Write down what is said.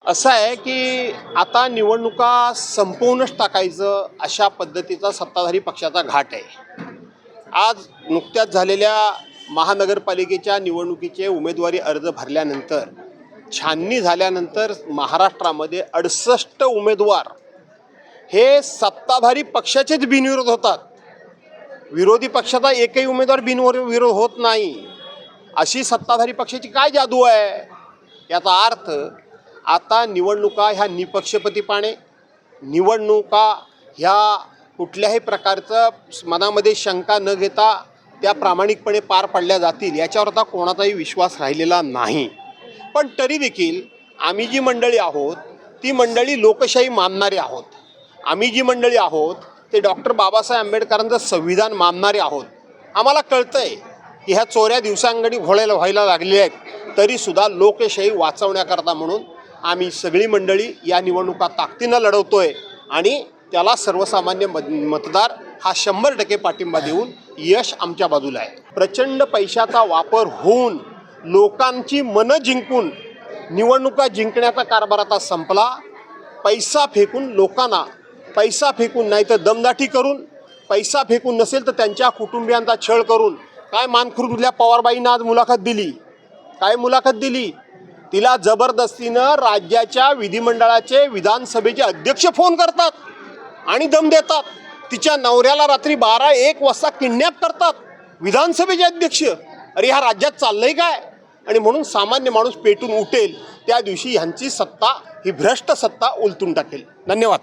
असं आहे की आता निवडणुका संपवूनच टाकायचं अशा पद्धतीचा सत्ताधारी पक्षाचा घाट आहे। आज नुकत्याच झालेल्या महानगरपालिकेच्या निवडणुकीचे उमेदवारी अर्ज भरल्यानंतर छाननी झाल्यानंतर महाराष्ट्रामध्ये 68 उमेदवार हे सत्ताधारी पक्षाचेच बिनविरोध होतात। विरोधी पक्षाचा एकही उमेदवार बिनविरोध होत नाही। अशी सत्ताधारी पक्षाची काय जादू आहे? याचा अर्थ आता निवडणुका ह्या निपक्षपातीपणे, निवडणुका ह्या कुठल्याही प्रकारचं मनामध्ये शंका न घेता त्या प्रामाणिकपणे पार पाडल्या जातील याच्यावर आता कोणाचाही विश्वास राहिलेला नाही। पण तरी देखील आम्ही जी मंडळी आहोत ती मंडळी लोकशाही मानणारे आहोत। आम्ही जी मंडळी आहोत ते डॉक्टर बाबासाहेब आंबेडकरांचं संविधान मानणारे आहोत। आम्हाला कळतंय की ह्या चोऱ्या दिवसांगणी व्हायला लागलेल्या आहेत, तरीसुद्धा लोकशाही वाचवण्याकरता म्हणून आम्ही सगळी मंडळी या निवडणुका ताकदीनं लढवतोय आणि त्याला सर्वसामान्य मतदार हा 100% पाठिंबा देऊन यश आमच्या बाजूला आहे। प्रचंड पैशाचा वापर होऊन लोकांची मनं जिंकून निवडणुका जिंकण्याचा कारभार आता संपला। पैसा फेकून लोकांना, पैसा फेकून नाही तर दमदाटी करून, पैसा फेकून नसेल तर त्यांच्या कुटुंबियांचा छळ करून काय मानखुर्दल्या पवारबाईंना आज मुलाखत दिली, काय मुलाखत दिली? तिला जबरदस्तीनं राज्याच्या विधिमंडळाचे विधानसभेचे अध्यक्ष फोन करतात आणि दम देतात। तिच्या नवऱ्याला रात्री 12-1 वाजता किडनॅप करतात विधानसभेचे अध्यक्ष। अरे ह्या राज्यात चाललंय काय? आणि म्हणून सामान्य माणूस पेटून उठेल त्या दिवशी ह्यांची सत्ता ही भ्रष्ट सत्ता उलटून टाकेल। धन्यवाद।